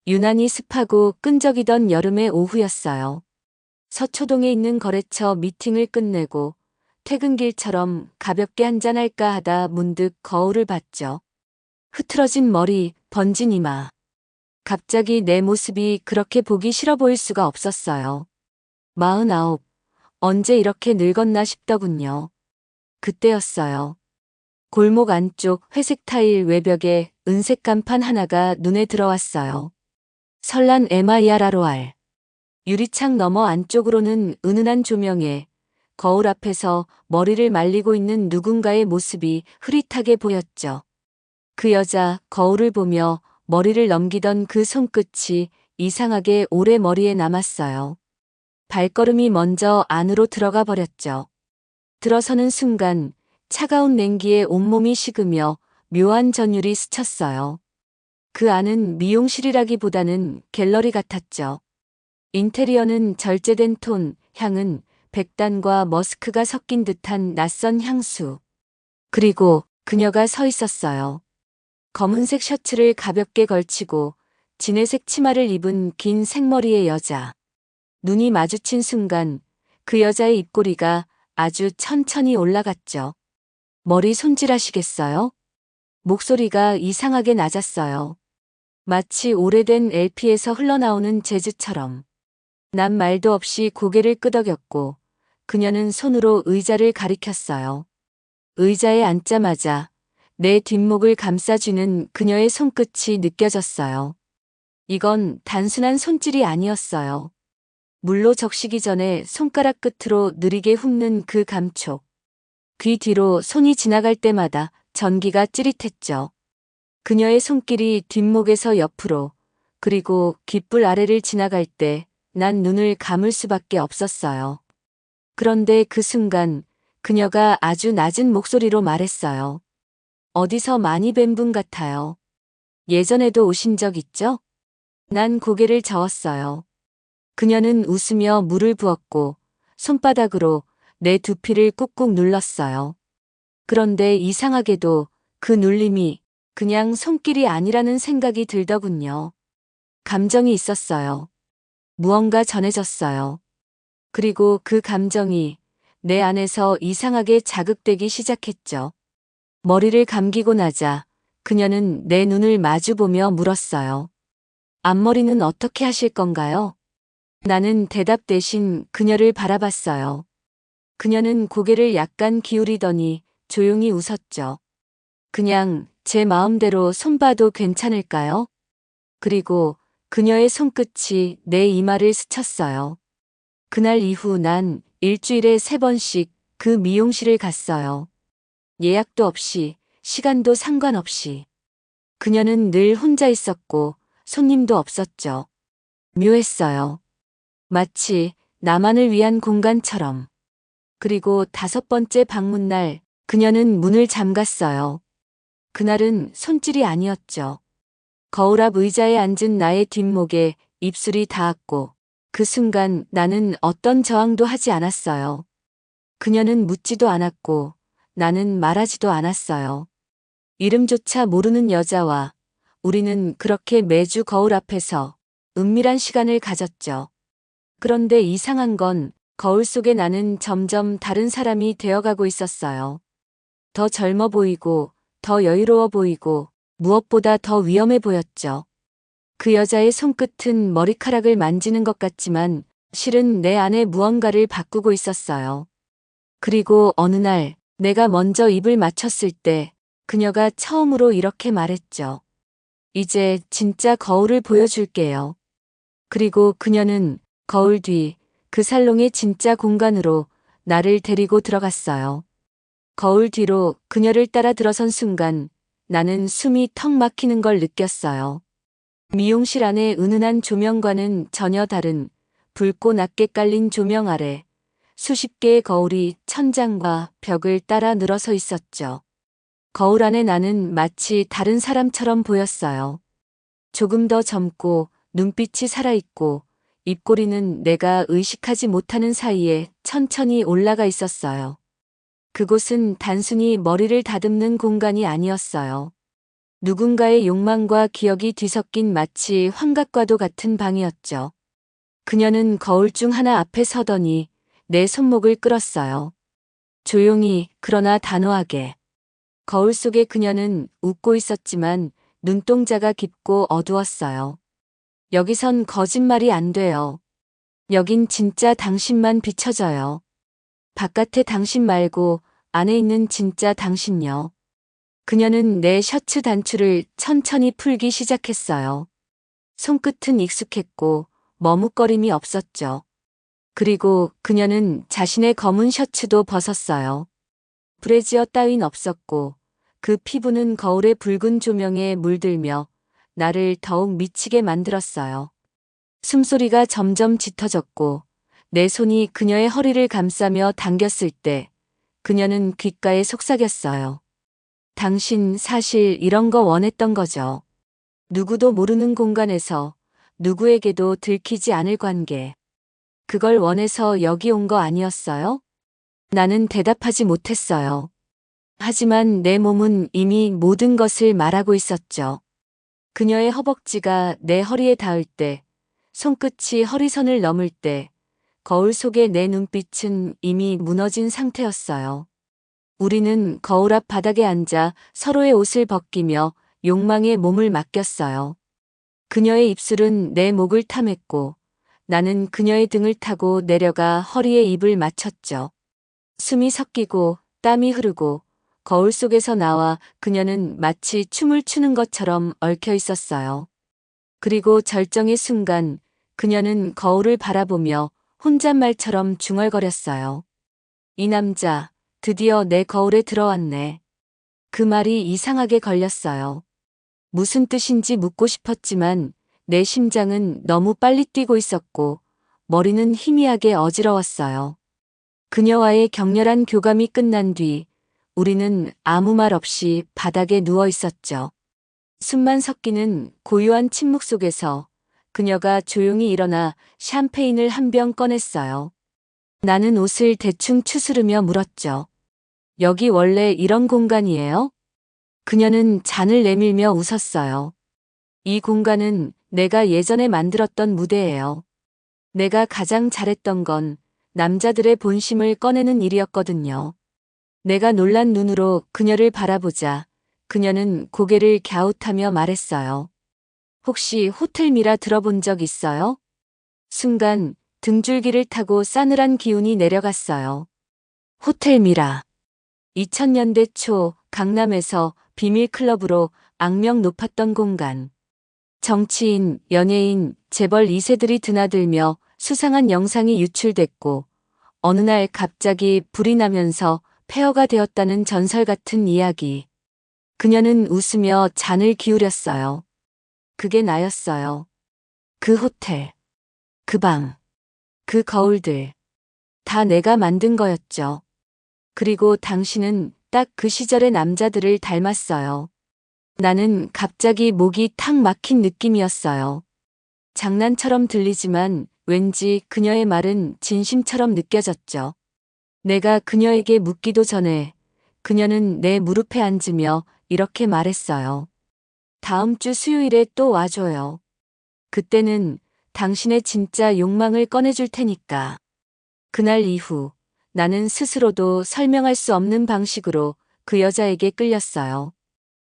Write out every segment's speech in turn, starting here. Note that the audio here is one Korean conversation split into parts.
유난히 습하고 끈적이던 여름의 오후였어요. 서초동에 있는 거래처 미팅을 끝내고 퇴근길처럼 가볍게 한잔할까 하다 문득 거울을 봤죠. 흐트러진 머리, 번진 이마. 갑자기 내 모습이 그렇게 보기 싫어 보일 수가 없었어요. 49, 언제 이렇게 늙었나 싶더군요. 그때였어요. 골목 안쪽 회색 타일 외벽에 은색 간판 하나가 눈에 들어왔어요. 설란 MIRROR. 유리창 너머 안쪽으로는 은은한 조명에 거울 앞에서 머리를 말리고 있는 누군가의 모습이 흐릿하게 보였죠. 그 여자 거울을 보며 머리를 넘기던 그 손끝이 이상하게 오래 머리에 남았어요. 발걸음이 먼저 안으로 들어가 버렸죠. 들어서는 순간 차가운 냉기에 온몸이 식으며 묘한 전율이 스쳤어요. 그 안은 미용실이라기보다는 갤러리 같았죠. 인테리어는 절제된 톤, 향은 백단과 머스크가 섞인 듯한 낯선 향수. 그리고 그녀가 서 있었어요. 검은색 셔츠를 가볍게 걸치고 진회색 치마를 입은 긴 생머리의 여자. 눈이 마주친 순간 그 여자의 입꼬리가 아주 천천히 올라갔죠. 머리 손질하시겠어요? 목소리가 이상하게 낮았어요. 마치 오래된 LP에서 흘러나오는 재즈처럼. 난 말도 없이 고개를 끄덕였고 그녀는 손으로 의자를 가리켰어요. 의자에 앉자마자 내 뒷목을 감싸주는 그녀의 손끝이 느껴졌어요. 이건 단순한 손질이 아니었어요. 물로 적시기 전에 손가락 끝으로 느리게 훑는 그 감촉. 귀 뒤로 손이 지나갈 때마다 전기가 찌릿했죠. 그녀의 손길이 뒷목에서 옆으로 그리고 귓불 아래를 지나갈 때 난 눈을 감을 수밖에 없었어요. 그런데 그 순간 그녀가 아주 낮은 목소리로 말했어요. 어디서 많이 뵌 분 같아요. 예전에도 오신 적 있죠? 난 고개를 저었어요. 그녀는 웃으며 물을 부었고 손바닥으로 내 두피를 꾹꾹 눌렀어요. 그런데 이상하게도 그 눌림이 그냥 손길이 아니라는 생각이 들더군요. 감정이 있었어요. 무언가 전해졌어요. 그리고 그 감정이 내 안에서 이상하게 자극되기 시작했죠. 머리를 감기고 나자 그녀는 내 눈을 마주보며 물었어요. 앞머리는 어떻게 하실 건가요? 나는 대답 대신 그녀를 바라봤어요. 그녀는 고개를 약간 기울이더니 조용히 웃었죠. 그냥 제 마음대로 손봐도 괜찮을까요? 그리고 그녀의 손끝이 내 이마를 스쳤어요. 그날 이후 난 일주일에 3번씩 그 미용실을 갔어요. 예약도 없이, 시간도 상관없이. 그녀는 늘 혼자 있었고 손님도 없었죠. 묘했어요. 마치 나만을 위한 공간처럼. 그리고 5번째 방문날 그녀는 문을 잠갔어요. 그날은 손질이 아니었죠. 거울 앞 의자에 앉은 나의 뒷목에 입술이 닿았고 그 순간 나는 어떤 저항도 하지 않았어요. 그녀는 묻지도 않았고 나는 말하지도 않았어요. 이름조차 모르는 여자와 우리는 그렇게 매주 거울 앞에서 은밀한 시간을 가졌죠. 그런데 이상한 건 거울 속에 나는 점점 다른 사람이 되어가고 있었어요. 더 젊어 보이고 더 여유로워 보이고 무엇보다 더 위험해 보였죠. 그 여자의 손끝은 머리카락을 만지는 것 같지만 실은 내 안에 무언가를 바꾸고 있었어요. 그리고 어느 날 내가 먼저 입을 맞췄을 때 그녀가 처음으로 이렇게 말했죠. 이제 진짜 거울을 보여줄게요. 그리고 그녀는 거울 뒤 그 살롱의 진짜 공간으로 나를 데리고 들어갔어요. 거울 뒤로 그녀를 따라 들어선 순간 나는 숨이 턱 막히는 걸 느꼈어요. 미용실 안의 은은한 조명과는 전혀 다른 붉고 낮게 깔린 조명 아래 수십 개의 거울이 천장과 벽을 따라 늘어서 있었죠. 거울 안에 나는 마치 다른 사람처럼 보였어요. 조금 더 젊고 눈빛이 살아있고 입꼬리는 내가 의식하지 못하는 사이에 천천히 올라가 있었어요. 그곳은 단순히 머리를 다듬는 공간이 아니었어요. 누군가의 욕망과 기억이 뒤섞인 마치 환각과도 같은 방이었죠. 그녀는 거울 중 하나 앞에 서더니 내 손목을 끌었어요. 조용히 그러나 단호하게. 거울 속에 그녀는 웃고 있었지만 눈동자가 깊고 어두웠어요. 여기선 거짓말이 안 돼요. 여긴 진짜 당신만 비춰져요. 바깥의 당신 말고 안에 있는 진짜 당신요. 그녀는 내 셔츠 단추를 천천히 풀기 시작했어요. 손끝은 익숙했고 머뭇거림이 없었죠. 그리고 그녀는 자신의 검은 셔츠도 벗었어요. 브래지어 따윈 없었고 그 피부는 거울의 붉은 조명에 물들며 나를 더욱 미치게 만들었어요. 숨소리가 점점 짙어졌고 내 손이 그녀의 허리를 감싸며 당겼을 때 그녀는 귓가에 속삭였어요. 당신 사실 이런 거 원했던 거죠. 누구도 모르는 공간에서 누구에게도 들키지 않을 관계. 그걸 원해서 여기 온 거 아니었어요? 나는 대답하지 못했어요. 하지만 내 몸은 이미 모든 것을 말하고 있었죠. 그녀의 허벅지가 내 허리에 닿을 때, 손끝이 허리선을 넘을 때, 거울 속의 내 눈빛은 이미 무너진 상태였어요. 우리는 거울 앞 바닥에 앉아 서로의 옷을 벗기며 욕망에 몸을 맡겼어요. 그녀의 입술은 내 목을 탐했고 나는 그녀의 등을 타고 내려가 허리에 입을 맞췄죠. 숨이 섞이고 땀이 흐르고 거울 속에서 나와 그녀는 마치 춤을 추는 것처럼 얽혀 있었어요. 그리고 절정의 순간 그녀는 거울을 바라보며 혼잣말처럼 중얼거렸어요. 이 남자, 드디어 내 거울에 들어왔네. 그 말이 이상하게 걸렸어요. 무슨 뜻인지 묻고 싶었지만 내 심장은 너무 빨리 뛰고 있었고 머리는 희미하게 어지러웠어요. 그녀와의 격렬한 교감이 끝난 뒤 우리는 아무 말 없이 바닥에 누워 있었죠. 숨만 섞이는 고요한 침묵 속에서 그녀가 조용히 일어나 샴페인을 한 병 꺼냈어요. 나는 옷을 대충 추스르며 물었죠. 여기 원래 이런 공간이에요? 그녀는 잔을 내밀며 웃었어요. 이 공간은 내가 예전에 만들었던 무대예요. 내가 가장 잘했던 건 남자들의 본심을 꺼내는 일이었거든요. 내가 놀란 눈으로 그녀를 바라보자 그녀는 고개를 갸웃하며 말했어요. 혹시 호텔 미라 들어본 적 있어요? 순간 등줄기를 타고 싸늘한 기운이 내려갔어요. 호텔 미라. 2000년대 초 강남에서 비밀 클럽으로 악명 높았던 공간. 정치인, 연예인, 재벌 2세들이 드나들며 수상한 영상이 유출됐고 어느 날 갑자기 불이 나면서 폐허가 되었다는 전설 같은 이야기. 그녀는 웃으며 잔을 기울였어요. 그게 나였어요. 그 호텔, 그 방, 그 거울들. 다 내가 만든 거였죠. 그리고 당신은 딱 그 시절의 남자들을 닮았어요. 나는 갑자기 목이 탁 막힌 느낌이었어요. 장난처럼 들리지만 왠지 그녀의 말은 진심처럼 느껴졌죠. 내가 그녀에게 묻기도 전에 그녀는 내 무릎에 앉으며 이렇게 말했어요. 다음 주 수요일에 또 와줘요. 그때는 당신의 진짜 욕망을 꺼내줄 테니까. 그날 이후 나는 스스로도 설명할 수 없는 방식으로 그 여자에게 끌렸어요.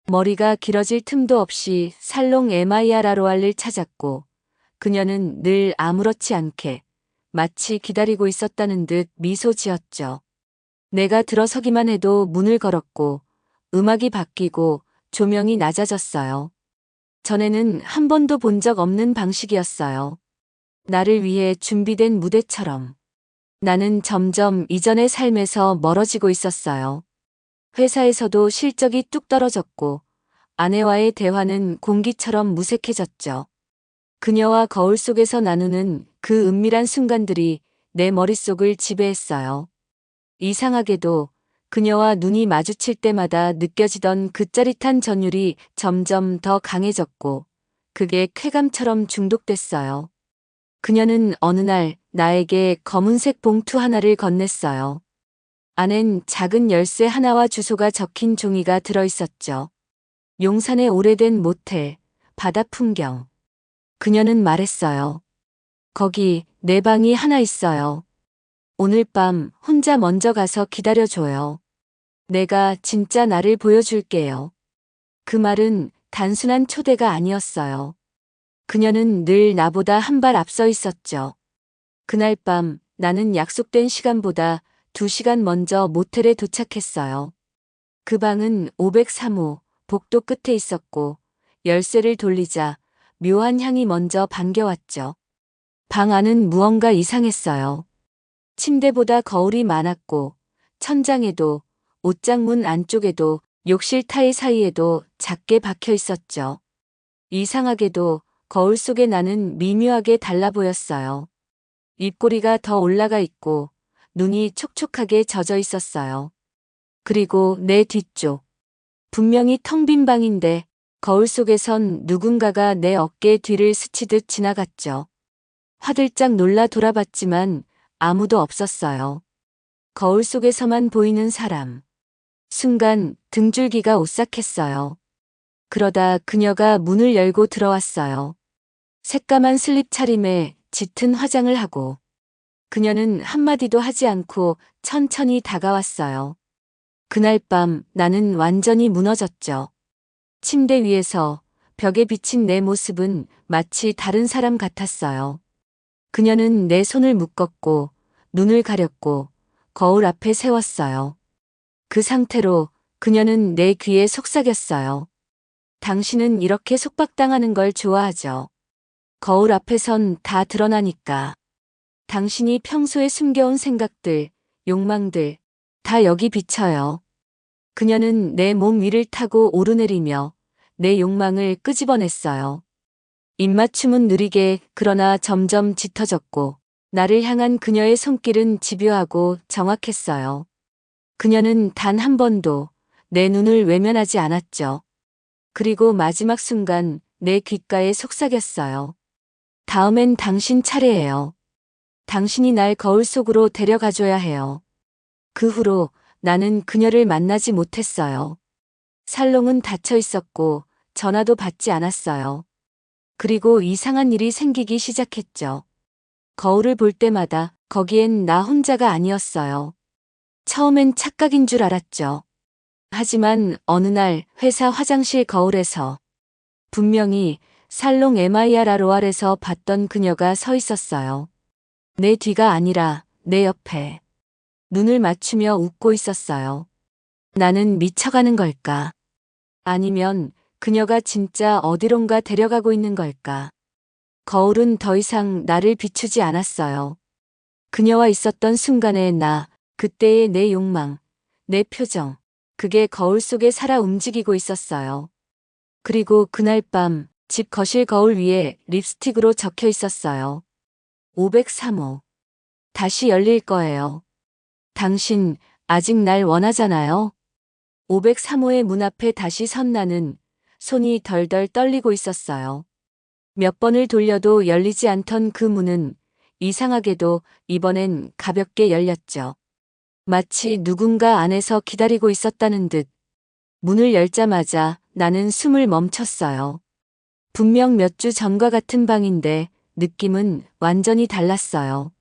머리가 길어질 틈도 없이 살롱 에마이아라로알을 찾았고 그녀는 늘 아무렇지 않게 마치 기다리고 있었다는 듯 미소 지었죠. 내가 들어서기만 해도 문을 걸었고 음악이 바뀌고 조명이 낮아졌어요. 전에는 한 번도 본 적 없는 방식이었어요. 나를 위해 준비된 무대처럼. 나는 점점 이전의 삶에서 멀어지고 있었어요. 회사에서도 실적이 뚝 떨어졌고 아내와의 대화는 공기처럼 무색해졌죠. 그녀와 거울 속에서 나누는 그 은밀한 순간들이 내 머릿속을 지배했어요. 이상하게도 그녀와 눈이 마주칠 때마다 느껴지던 그 짜릿한 전율이 점점 더 강해졌고 그게 쾌감처럼 중독됐어요. 그녀는 어느 날 나에게 검은색 봉투 하나를 건넸어요. 안엔 작은 열쇠 하나와 주소가 적힌 종이가 들어있었죠. 용산의 오래된 모텔, 바다 풍경. 그녀는 말했어요. 거기 내 방이 하나 있어요. 오늘 밤 혼자 먼저 가서 기다려줘요. 내가 진짜 나를 보여줄게요. 그 말은 단순한 초대가 아니었어요. 그녀는 늘 나보다 한 발 앞서 있었죠. 그날 밤 나는 약속된 시간보다 2시간 먼저 모텔에 도착했어요. 그 방은 503호 복도 끝에 있었고 열쇠를 돌리자 묘한 향이 먼저 반겨왔죠. 방 안은 무언가 이상했어요. 침대보다 거울이 많았고 천장에도 옷장 문 안쪽에도 욕실 타일 사이에도 작게 박혀 있었죠. 이상하게도 거울 속에 나는 미묘하게 달라 보였어요. 입꼬리가 더 올라가 있고 눈이 촉촉하게 젖어 있었어요. 그리고 내 뒤쪽. 분명히 텅 빈 방인데 거울 속에선 누군가가 내 어깨 뒤를 스치듯 지나갔죠. 화들짝 놀라 돌아봤지만 아무도 없었어요. 거울 속에서만 보이는 사람. 순간 등줄기가 오싹했어요. 그러다 그녀가 문을 열고 들어왔어요. 새까만 슬립 차림에 짙은 화장을 하고 그녀는 한마디도 하지 않고 천천히 다가왔어요. 그날 밤 나는 완전히 무너졌죠. 침대 위에서 벽에 비친 내 모습은 마치 다른 사람 같았어요. 그녀는 내 손을 묶었고 눈을 가렸고 거울 앞에 세웠어요. 그 상태로 그녀는 내 귀에 속삭였어요. 당신은 이렇게 속박당하는 걸 좋아하죠. 거울 앞에선 다 드러나니까. 당신이 평소에 숨겨온 생각들, 욕망들, 다 여기 비쳐요. 그녀는 내 몸 위를 타고 오르내리며 내 욕망을 끄집어냈어요. 입맞춤은 느리게 그러나 점점 짙어졌고 나를 향한 그녀의 손길은 집요하고 정확했어요. 그녀는 단 한 번도 내 눈을 외면하지 않았죠. 그리고 마지막 순간 내 귓가에 속삭였어요. 다음엔 당신 차례예요. 당신이 날 거울 속으로 데려가줘야 해요. 그 후로 나는 그녀를 만나지 못했어요. 살롱은 닫혀 있었고 전화도 받지 않았어요. 그리고 이상한 일이 생기기 시작했죠. 거울을 볼 때마다 거기엔 나 혼자가 아니었어요. 처음엔 착각인 줄 알았죠. 하지만 어느 날 회사 화장실 거울에서 분명히 살롱 에마이아라 로알에서 봤던 그녀가 서 있었어요. 내 뒤가 아니라 내 옆에. 눈을 맞추며 웃고 있었어요. 나는 미쳐가는 걸까? 아니면 그녀가 진짜 어디론가 데려가고 있는 걸까? 거울은 더 이상 나를 비추지 않았어요. 그녀와 있었던 순간의 나, 그때의 내 욕망, 내 표정, 그게 거울 속에 살아 움직이고 있었어요. 그리고 그날 밤, 집 거실 거울 위에 립스틱으로 적혀 있었어요. 503호. 다시 열릴 거예요. 당신 아직 날 원하잖아요. 503호의 문 앞에 다시 선 나는 손이 덜덜 떨리고 있었어요. 몇 번을 돌려도 열리지 않던 그 문은 이상하게도 이번엔 가볍게 열렸죠. 마치 누군가 안에서 기다리고 있었다는 듯. 문을 열자마자 나는 숨을 멈췄어요. 분명 몇 주 전과 같은 방인데 느낌은 완전히 달랐어요.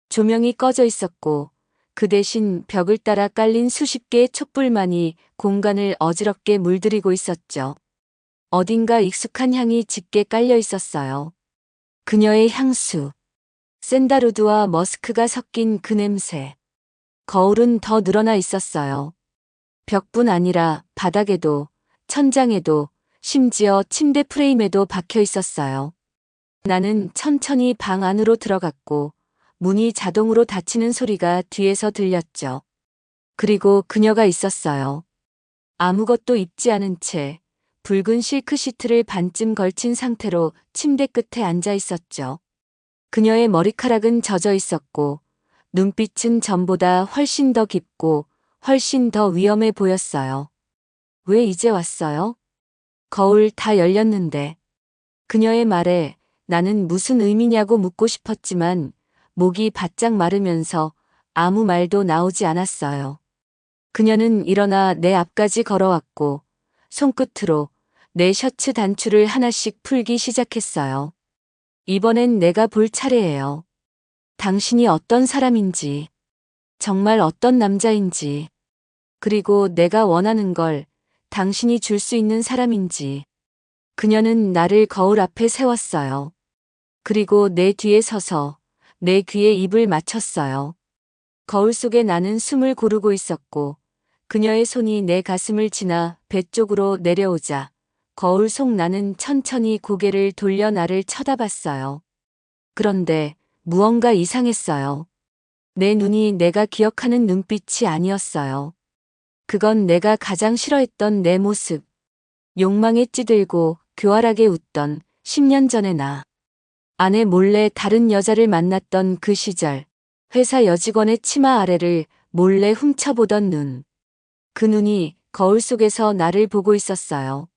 조명이 꺼져 있었고 그 대신 벽을 따라 깔린 수십 개의 촛불만이 공간을 어지럽게 물들이고 있었죠. 어딘가 익숙한 향이 짙게 깔려 있었어요. 그녀의 향수. 샌다루드와 머스크가 섞인 그 냄새. 거울은 더 늘어나 있었어요. 벽뿐 아니라 바닥에도, 천장에도, 심지어 침대 프레임에도 박혀 있었어요. 나는 천천히 방 안으로 들어갔고 문이 자동으로 닫히는 소리가 뒤에서 들렸죠. 그리고 그녀가 있었어요. 아무것도 입지 않은 채 붉은 실크 시트를 반쯤 걸친 상태로 침대 끝에 앉아 있었죠. 그녀의 머리카락은 젖어 있었고 눈빛은 전보다 훨씬 더 깊고 훨씬 더 위험해 보였어요. 왜 이제 왔어요? 거울 다 열렸는데. 그녀의 말에 나는 무슨 의미냐고 묻고 싶었지만 목이 바짝 마르면서 아무 말도 나오지 않았어요. 그녀는 일어나 내 앞까지 걸어왔고 손끝으로 내 셔츠 단추를 하나씩 풀기 시작했어요. 이번엔 내가 볼 차례예요. 당신이 어떤 사람인지, 정말 어떤 남자인지, 그리고 내가 원하는 걸 당신이 줄 수 있는 사람인지. 그녀는 나를 거울 앞에 세웠어요. 그리고 내 뒤에 서서 내 귀에 입을 맞췄어요. 거울 속에 나는 숨을 고르고 있었고 그녀의 손이 내 가슴을 지나 배 쪽으로 내려오자 거울 속 나는 천천히 고개를 돌려 나를 쳐다봤어요. 그런데 무언가 이상했어요. 내 눈이 내가 기억하는 눈빛이 아니었어요. 그건 내가 가장 싫어했던 내 모습. 욕망에 찌들고 교활하게 웃던 10년 전의 나. 아내 몰래 다른 여자를 만났던 그 시절. 회사 여직원의 치마 아래를 몰래 훔쳐보던 눈. 그 눈이 거울 속에서 나를 보고 있었어요.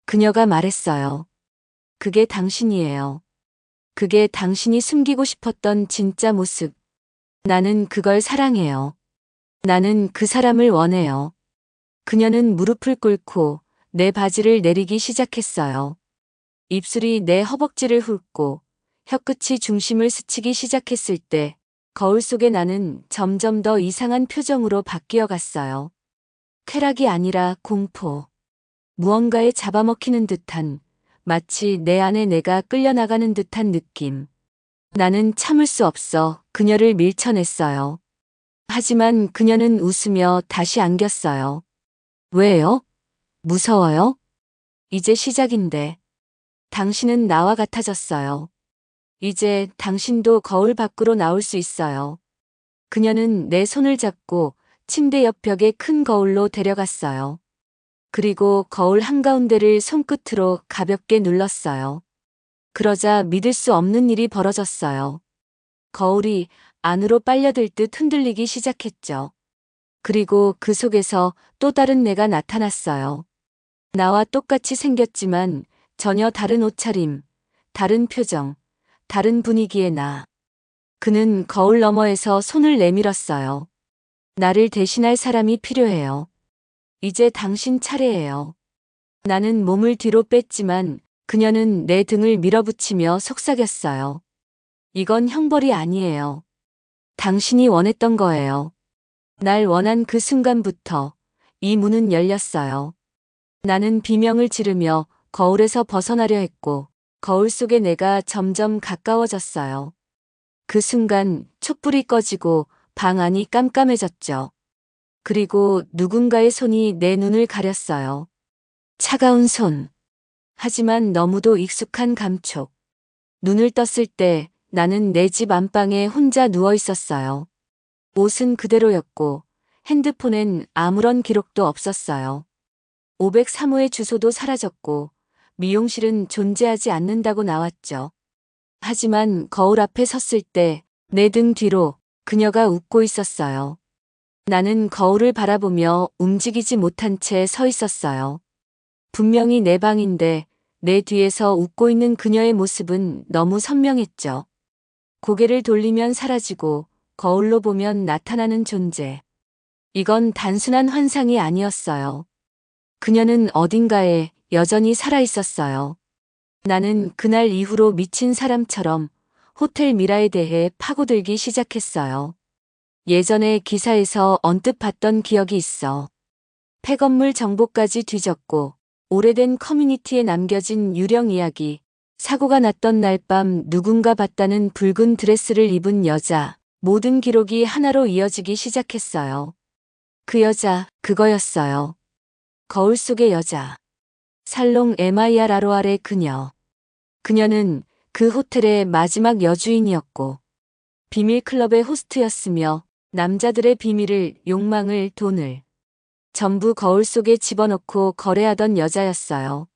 그녀가 말했어요. 그게 당신이에요. 그게 당신이 숨기고 싶었던 진짜 모습. 나는 그걸 사랑해요. 나는 그 사람을 원해요. 그녀는 무릎을 꿇고 내 바지를 내리기 시작했어요. 입술이 내 허벅지를 훑고 혀끝이 중심을 스치기 시작했을 때 거울 속에 나는 점점 더 이상한 표정으로 바뀌어 갔어요. 쾌락이 아니라 공포. 무언가에 잡아먹히는 듯한, 마치 내 안에 내가 끌려나가는 듯한 느낌. 나는 참을 수 없어 그녀를 밀쳐냈어요. 하지만 그녀는 웃으며 다시 안겼어요. 왜요? 무서워요? 이제 시작인데. 당신은 나와 같아졌어요. 이제 당신도 거울 밖으로 나올 수 있어요. 그녀는 내 손을 잡고 침대 옆 벽에 큰 거울로 데려갔어요. 그리고 거울 한가운데를 손끝으로 가볍게 눌렀어요. 그러자 믿을 수 없는 일이 벌어졌어요. 거울이 안으로 빨려들 듯 흔들리기 시작했죠. 그리고 그 속에서 또 다른 내가 나타났어요. 나와 똑같이 생겼지만 전혀 다른 옷차림, 다른 표정, 다른 분위기의 나. 그는 거울 너머에서 손을 내밀었어요. 나를 대신할 사람이 필요해요. 이제 당신 차례예요. 나는 몸을 뒤로 뺐지만 그녀는 내 등을 밀어붙이며 속삭였어요. 이건 형벌이 아니에요. 당신이 원했던 거예요. 날 원한 그 순간부터 이 문은 열렸어요. 나는 비명을 지르며 거울에서 벗어나려 했고 거울 속에 내가 점점 가까워졌어요. 그 순간 촛불이 꺼지고 방 안이 깜깜해졌죠. 그리고 누군가의 손이 내 눈을 가렸어요. 차가운 손. 하지만 너무도 익숙한 감촉. 눈을 떴을 때 나는 내 집 안방에 혼자 누워 있었어요. 옷은 그대로였고 핸드폰엔 아무런 기록도 없었어요. 503호의 주소도 사라졌고 미용실은 존재하지 않는다고 나왔죠. 하지만 거울 앞에 섰을 때 내 등 뒤로 그녀가 웃고 있었어요. 나는 거울을 바라보며 움직이지 못한 채 서 있었어요. 분명히 내 방인데 내 뒤에서 웃고 있는 그녀의 모습은 너무 선명했죠. 고개를 돌리면 사라지고 거울로 보면 나타나는 존재. 이건 단순한 환상이 아니었어요. 그녀는 어딘가에 여전히 살아 있었어요. 나는 그날 이후로 미친 사람처럼 호텔 미라에 대해 파고들기 시작했어요. 예전에 기사에서 언뜻 봤던 기억이 있어. 폐건물 정보까지 뒤졌고 오래된 커뮤니티에 남겨진 유령 이야기. 사고가 났던 날 밤 누군가 봤다는 붉은 드레스를 입은 여자. 모든 기록이 하나로 이어지기 시작했어요. 그 여자, 그거였어요. 거울 속의 여자. 살롱 MIR 아로아의 그녀. 그녀는 그 호텔의 마지막 여주인이었고 비밀 클럽의 호스트였으며 남자들의 비밀을, 욕망을, 돈을 전부 거울 속에 집어넣고 거래하던 여자였어요.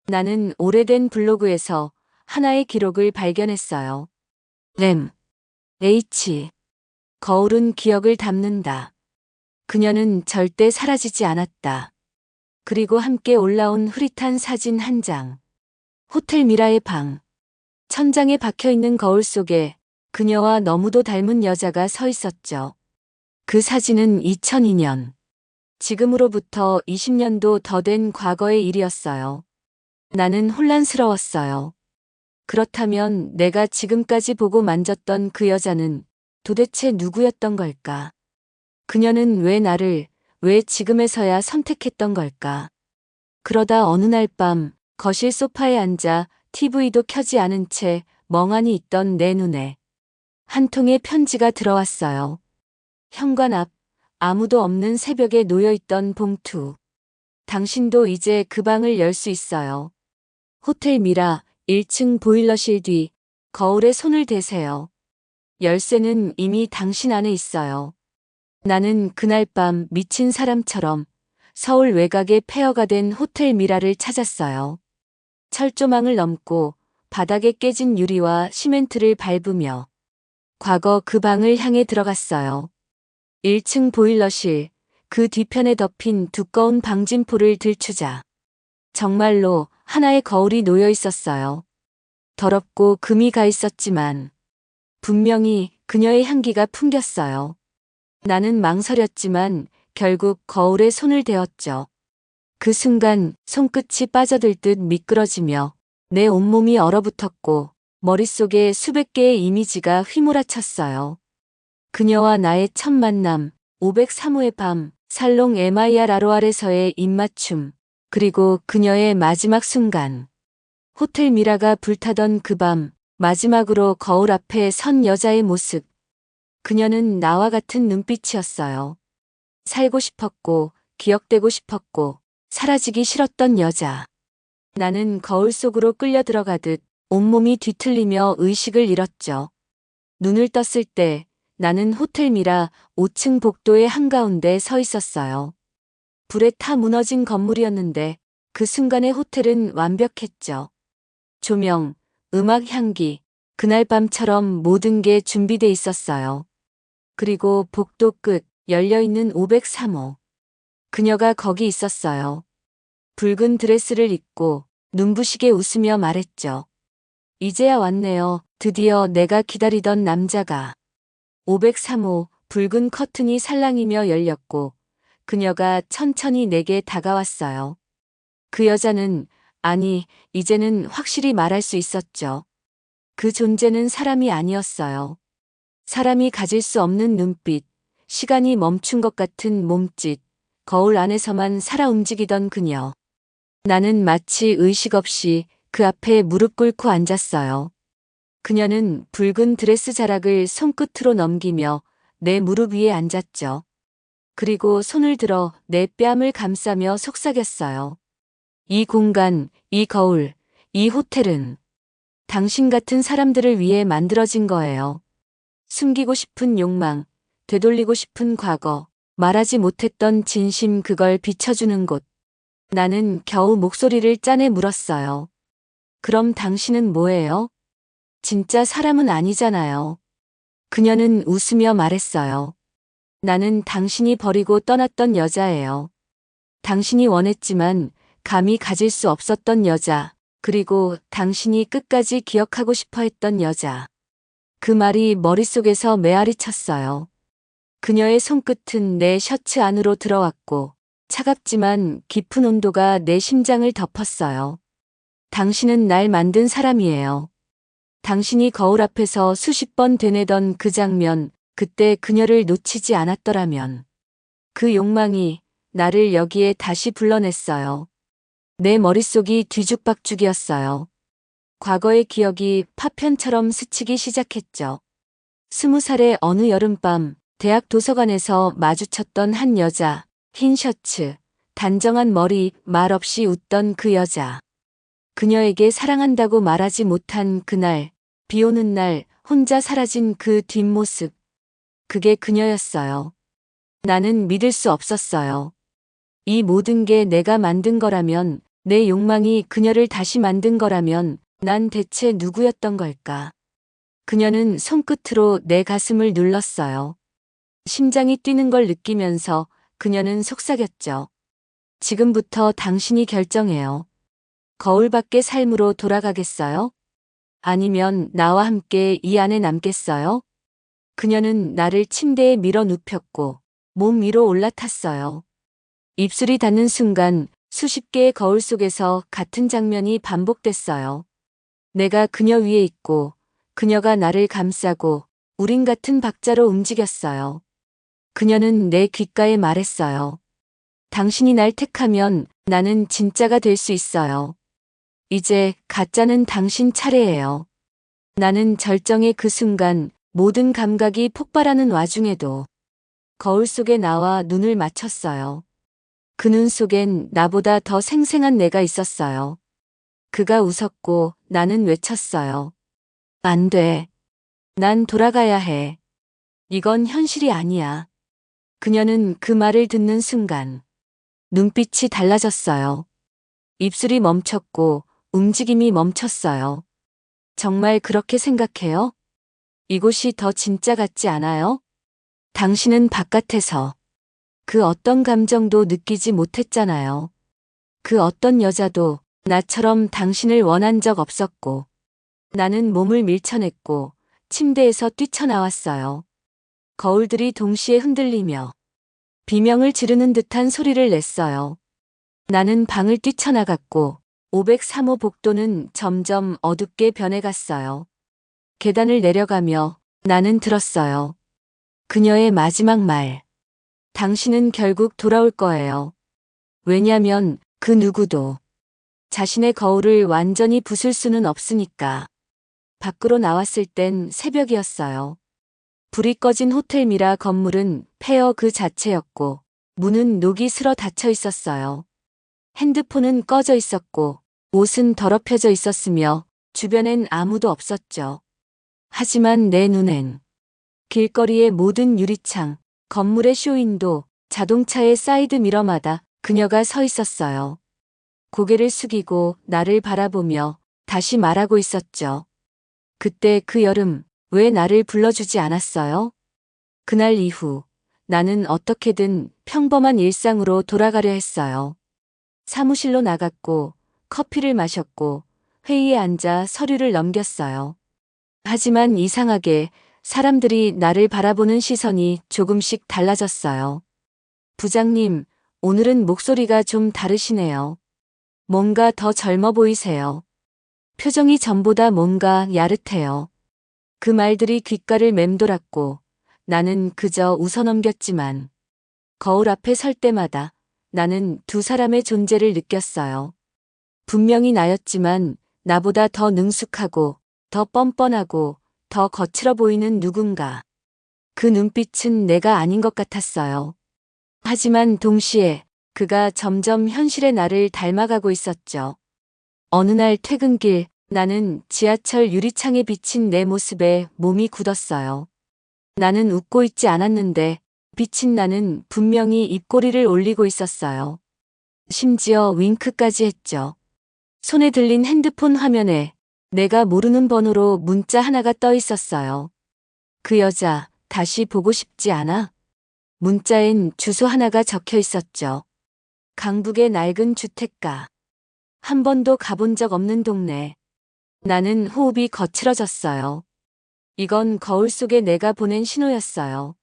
나는 오래된 블로그에서 하나의 기록을 발견했어요. 램, H. 거울은 기억을 담는다. 그녀는 절대 사라지지 않았다. 그리고 함께 올라온 흐릿한 사진 한 장. 호텔 미라의 방. 천장에 박혀있는 거울 속에 그녀와 너무도 닮은 여자가 서 있었죠. 그 사진은 2002년. 지금으로부터 20년도 더 된 과거의 일이었어요. 나는 혼란스러웠어요. 그렇다면 내가 지금까지 보고 만졌던 그 여자는 도대체 누구였던 걸까? 그녀는 왜 지금에서야 선택했던 걸까? 그러다 어느 날 밤 거실 소파에 앉아 TV도 켜지 않은 채 멍하니 있던 내 눈에 한 통의 편지가 들어왔어요. 현관 앞 아무도 없는 새벽에 놓여있던 봉투. 당신도 이제 그 방을 열 수 있어요. 호텔 미라 1층 보일러실 뒤 거울에 손을 대세요. 열쇠는 이미 당신 안에 있어요. 나는 그날 밤 미친 사람처럼 서울 외곽의 폐허가 된 호텔 미라를 찾았어요. 철조망을 넘고 바닥에 깨진 유리와 시멘트를 밟으며 과거 그 방을 향해 들어갔어요. 1층 보일러실, 그 뒤편에 덮인 두꺼운 방진포를 들추자. 정말로 하나의 거울이 놓여 있었어요. 더럽고 금이 가 있었지만 분명히 그녀의 향기가 풍겼어요. 나는 망설였지만 결국 거울에 손을 대었죠. 그 순간 손끝이 빠져들 듯 미끄러지며 내 온몸이 얼어붙었고 머릿속에 수백 개의 이미지가 휘몰아쳤어요. 그녀와 나의 첫 만남, 503호의 밤, 살롱 MIR 아로알에서의 입맞춤, 그리고 그녀의 마지막 순간. 호텔 미라가 불타던 그 밤, 마지막으로 거울 앞에 선 여자의 모습. 그녀는 나와 같은 눈빛이었어요. 살고 싶었고, 기억되고 싶었고, 사라지기 싫었던 여자. 나는 거울 속으로 끌려 들어가듯 온몸이 뒤틀리며 의식을 잃었죠. 눈을 떴을 때 나는 호텔 미라 5층 복도의 한가운데 서 있었어요. 불에 타 무너진 건물이었는데 그 순간의 호텔은 완벽했죠. 조명, 음악 향기, 그날 밤처럼 모든 게 준비돼 있었어요. 그리고 복도 끝 열려있는 503호. 그녀가 거기 있었어요. 붉은 드레스를 입고 눈부시게 웃으며 말했죠. 이제야 왔네요. 드디어 내가 기다리던 남자가. 503호 붉은 커튼이 살랑이며 열렸고 그녀가 천천히 내게 다가왔어요. 그 여자는, 아니, 이제는 확실히 말할 수 있었죠. 그 존재는 사람이 아니었어요. 사람이 가질 수 없는 눈빛, 시간이 멈춘 것 같은 몸짓, 거울 안에서만 살아 움직이던 그녀. 나는 마치 의식 없이 그 앞에 무릎 꿇고 앉았어요. 그녀는 붉은 드레스 자락을 손끝으로 넘기며 내 무릎 위에 앉았죠. 그리고 손을 들어 내 뺨을 감싸며 속삭였어요. 이 공간, 이 거울, 이 호텔은 당신 같은 사람들을 위해 만들어진 거예요. 숨기고 싶은 욕망, 되돌리고 싶은 과거, 말하지 못했던 진심 그걸 비춰주는 곳. 나는 겨우 목소리를 짜내 물었어요. 그럼 당신은 뭐예요? 진짜 사람은 아니잖아요. 그녀는 웃으며 말했어요. 나는 당신이 버리고 떠났던 여자예요. 당신이 원했지만 감히 가질 수 없었던 여자, 그리고 당신이 끝까지 기억하고 싶어 했던 여자. 그 말이 머릿속에서 메아리 쳤어요. 그녀의 손끝은 내 셔츠 안으로 들어왔고 차갑지만 깊은 온도가 내 심장을 덮었어요. 당신은 날 만든 사람이에요. 당신이 거울 앞에서 수십 번 되뇌던 그 장면, 그때 그녀를 놓치지 않았더라면. 그 욕망이 나를 여기에 다시 불러냈어요. 내 머릿속이 뒤죽박죽이었어요. 과거의 기억이 파편처럼 스치기 시작했죠. 20살의 어느 여름밤, 대학 도서관에서 마주쳤던 한 여자, 흰 셔츠, 단정한 머리, 말없이 웃던 그 여자. 그녀에게 사랑한다고 말하지 못한 그날, 비 오는 날, 혼자 사라진 그 뒷모습. 그게 그녀였어요. 나는 믿을 수 없었어요. 이 모든 게 내가 만든 거라면, 내 욕망이 그녀를 다시 만든 거라면, 난 대체 누구였던 걸까? 그녀는 손끝으로 내 가슴을 눌렀어요. 심장이 뛰는 걸 느끼면서 그녀는 속삭였죠. 지금부터 당신이 결정해요. 거울 밖의 삶으로 돌아가겠어요? 아니면 나와 함께 이 안에 남겠어요? 그녀는 나를 침대에 밀어 눕혔고 몸 위로 올라탔어요. 입술이 닿는 순간 수십 개의 거울 속에서 같은 장면이 반복됐어요. 내가 그녀 위에 있고, 그녀가 나를 감싸고, 우린 같은 박자로 움직였어요. 그녀는 내 귓가에 말했어요. 당신이 날 택하면 나는 진짜가 될 수 있어요. 이제 가짜는 당신 차례예요. 나는 절정의 그 순간 모든 감각이 폭발하는 와중에도 거울 속에 나와 눈을 맞췄어요. 그 눈 속엔 나보다 더 생생한 내가 있었어요. 그가 웃었고 나는 외쳤어요. 안 돼. 난 돌아가야 해. 이건 현실이 아니야. 그녀는 그 말을 듣는 순간 눈빛이 달라졌어요. 입술이 멈췄고 움직임이 멈췄어요. 정말 그렇게 생각해요? 이곳이 더 진짜 같지 않아요? 당신은 바깥에서 그 어떤 감정도 느끼지 못했잖아요. 그 어떤 여자도 나처럼 당신을 원한 적 없었고, 나는 몸을 밀쳐냈고 침대에서 뛰쳐나왔어요. 거울들이 동시에 흔들리며 비명을 지르는 듯한 소리를 냈어요. 나는 방을 뛰쳐나갔고 503호 복도는 점점 어둡게 변해갔어요. 계단을 내려가며 나는 들었어요. 그녀의 마지막 말. 당신은 결국 돌아올 거예요. 왜냐면 그 누구도 자신의 거울을 완전히 부술 수는 없으니까. 밖으로 나왔을 땐 새벽이었어요. 불이 꺼진 호텔 미라 건물은 폐허 그 자체였고 문은 녹이 슬어 닫혀 있었어요. 핸드폰은 꺼져 있었고 옷은 더럽혀져 있었으며 주변엔 아무도 없었죠. 하지만 내 눈엔 길거리의 모든 유리창, 건물의 쇼윈도, 자동차의 사이드 미러마다 그녀가 서 있었어요. 고개를 숙이고 나를 바라보며 다시 말하고 있었죠. 그때 그 여름 왜 나를 불러주지 않았어요? 그날 이후 나는 어떻게든 평범한 일상으로 돌아가려 했어요. 사무실로 나갔고 커피를 마셨고 회의에 앉아 서류를 넘겼어요. 하지만 이상하게 사람들이 나를 바라보는 시선이 조금씩 달라졌어요. 부장님, 오늘은 목소리가 좀 다르시네요. 뭔가 더 젊어 보이세요. 표정이 전보다 뭔가 야릇해요. 그 말들이 귓가를 맴돌았고 나는 그저 웃어넘겼지만 거울 앞에 설 때마다 나는 두 사람의 존재를 느꼈어요. 분명히 나였지만 나보다 더 능숙하고 더 뻔뻔하고 더 거칠어 보이는 누군가. 그 눈빛은 내가 아닌 것 같았어요. 하지만 동시에 그가 점점 현실의 나를 닮아가고 있었죠. 어느 날 퇴근길 나는 지하철 유리창에 비친 내 모습에 몸이 굳었어요. 나는 웃고 있지 않았는데 비친 나는 분명히 입꼬리를 올리고 있었어요. 심지어 윙크까지 했죠. 손에 들린 핸드폰 화면에 내가 모르는 번호로 문자 하나가 떠 있었어요. 그 여자 다시 보고 싶지 않아? 문자엔 주소 하나가 적혀 있었죠. 강북의 낡은 주택가. 한 번도 가본 적 없는 동네. 나는 호흡이 거칠어졌어요. 이건 거울 속에 내가 보낸 신호였어요.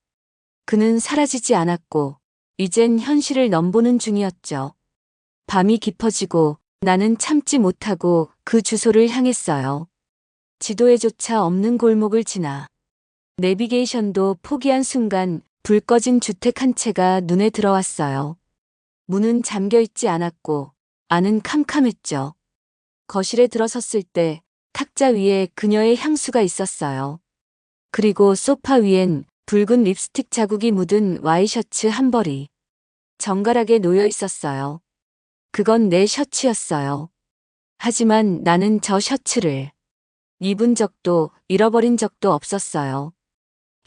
그는 사라지지 않았고 이젠 현실을 넘보는 중이었죠. 밤이 깊어지고 나는 참지 못하고 그 주소를 향했어요. 지도에조차 없는 골목을 지나 내비게이션도 포기한 순간 불 꺼진 주택 한 채가 눈에 들어왔어요. 문은 잠겨 있지 않았고 안은 캄캄했죠. 거실에 들어섰을 때 탁자 위에 그녀의 향수가 있었어요. 그리고 소파 위엔 붉은 립스틱 자국이 묻은 와이셔츠 한 벌이 정갈하게 놓여 있었어요. 그건 내 셔츠였어요. 하지만 나는 저 셔츠를 입은 적도 잃어버린 적도 없었어요.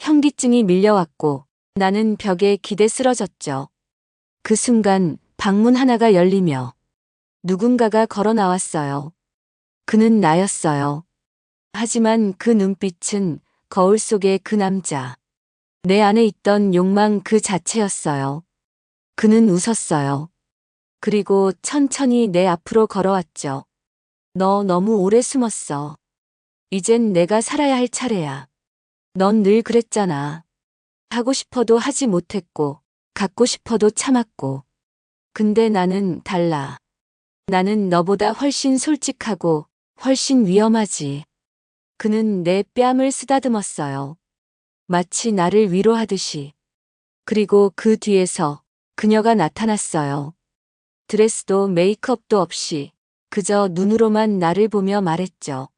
현기증이 밀려왔고 나는 벽에 기대 쓰러졌죠. 그 순간 방문 하나가 열리며 누군가가 걸어 나왔어요. 그는 나였어요. 하지만 그 눈빛은 거울 속의 그 남자. 내 안에 있던 욕망 그 자체였어요. 그는 웃었어요. 그리고 천천히 내 앞으로 걸어왔죠. 너 너무 오래 숨었어. 이젠 내가 살아야 할 차례야. 넌 늘 그랬잖아. 하고 싶어도 하지 못했고, 갖고 싶어도 참았고. 근데 나는 달라. 나는 너보다 훨씬 솔직하고 훨씬 위험하지. 그는 내 뺨을 쓰다듬었어요. 마치 나를 위로하듯이. 그리고 그 뒤에서 그녀가 나타났어요. 드레스도 메이크업도 없이 그저 눈으로만 나를 보며 말했죠.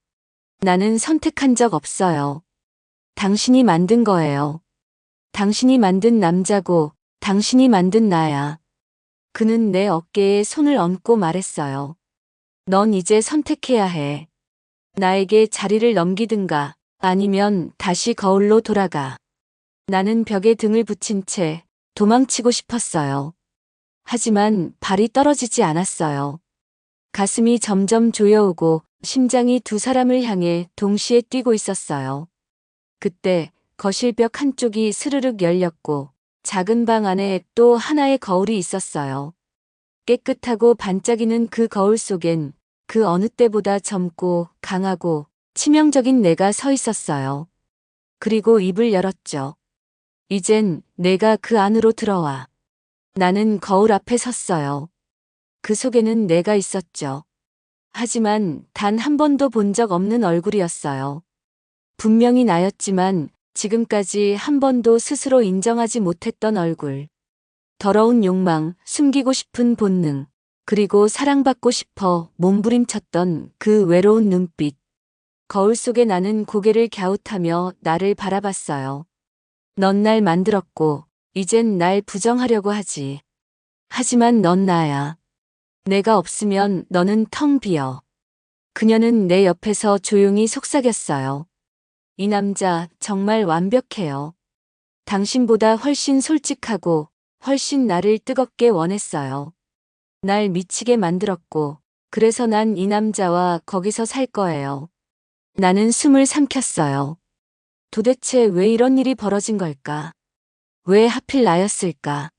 나는 선택한 적 없어요. 당신이 만든 거예요. 당신이 만든 남자고 당신이 만든 나야. 그는 내 어깨에 손을 얹고 말했어요. 넌 이제 선택해야 해. 나에게 자리를 넘기든가 아니면 다시 거울로 돌아가. 나는 벽에 등을 붙인 채 도망치고 싶었어요. 하지만 발이 떨어지지 않았어요. 가슴이 점점 조여오고 심장이 두 사람을 향해 동시에 뛰고 있었어요. 그때 거실벽 한쪽이 스르륵 열렸고 작은 방 안에 또 하나의 거울이 있었어요. 깨끗하고 반짝이는 그 거울 속엔 그 어느 때보다 젊고 강하고 치명적인 내가 서 있었어요. 그리고 입을 열었죠. 이젠 내가 그 안으로 들어와. 나는 거울 앞에 섰어요. 그 속에는 내가 있었죠. 하지만 단 한 번도 본 적 없는 얼굴이었어요. 분명히 나였지만 지금까지 한 번도 스스로 인정하지 못했던 얼굴. 더러운 욕망, 숨기고 싶은 본능, 그리고 사랑받고 싶어 몸부림쳤던 그 외로운 눈빛. 거울 속에 나는 고개를 갸웃하며 나를 바라봤어요. 넌 날 만들었고 이젠 날 부정하려고 하지. 하지만 넌 나야. 내가 없으면 너는 텅 비어. 그녀는 내 옆에서 조용히 속삭였어요. 이 남자 정말 완벽해요. 당신보다 훨씬 솔직하고 훨씬 나를 뜨겁게 원했어요. 날 미치게 만들었고 그래서 난 이 남자와 거기서 살 거예요. 나는 숨을 삼켰어요. 도대체 왜 이런 일이 벌어진 걸까? 왜 하필 나였을까?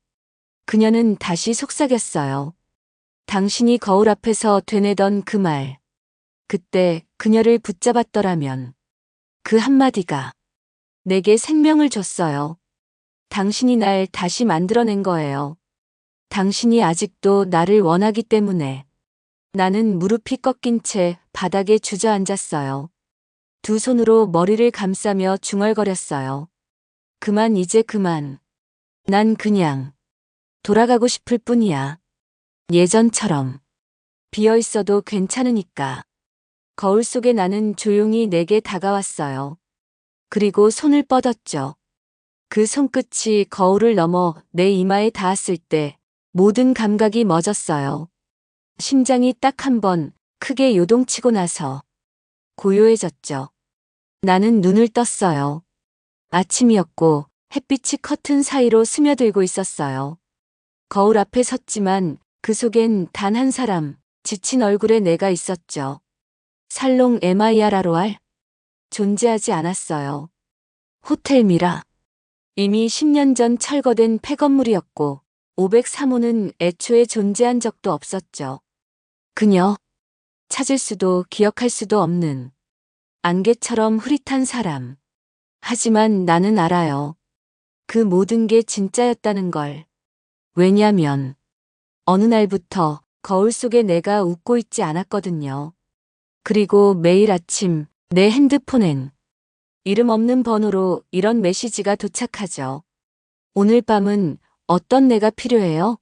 그녀는 다시 속삭였어요. 당신이 거울 앞에서 되뇌던 그 말. 그때 그녀를 붙잡았더라면 그 한마디가 내게 생명을 줬어요. 당신이 날 다시 만들어낸 거예요. 당신이 아직도 나를 원하기 때문에. 나는 무릎이 꺾인 채 바닥에 주저앉았어요. 두 손으로 머리를 감싸며 중얼거렸어요. 그만 이제 그만. 난 그냥 돌아가고 싶을 뿐이야. 예전처럼. 비어 있어도 괜찮으니까. 거울 속에 나는 조용히 내게 다가왔어요. 그리고 손을 뻗었죠. 그 손끝이 거울을 넘어 내 이마에 닿았을 때 모든 감각이 멎었어요. 심장이 딱 한 번 크게 요동치고 나서 고요해졌죠. 나는 눈을 떴어요. 아침이었고 햇빛이 커튼 사이로 스며들고 있었어요. 거울 앞에 섰지만 그 속엔 단 한 사람, 지친 얼굴의 내가 있었죠. 살롱 MIRROR? 존재하지 않았어요. 호텔 미라. 이미 10년 전 철거된 폐건물이었고 503호는 애초에 존재한 적도 없었죠. 그녀. 찾을 수도 기억할 수도 없는 안개처럼 흐릿한 사람. 하지만 나는 알아요. 그 모든 게 진짜였다는 걸. 왜냐면 어느 날부터 거울 속에 내가 웃고 있지 않았거든요. 그리고 매일 아침 내 핸드폰엔 이름 없는 번호로 이런 메시지가 도착하죠. 오늘 밤은 어떤 내가 필요해요?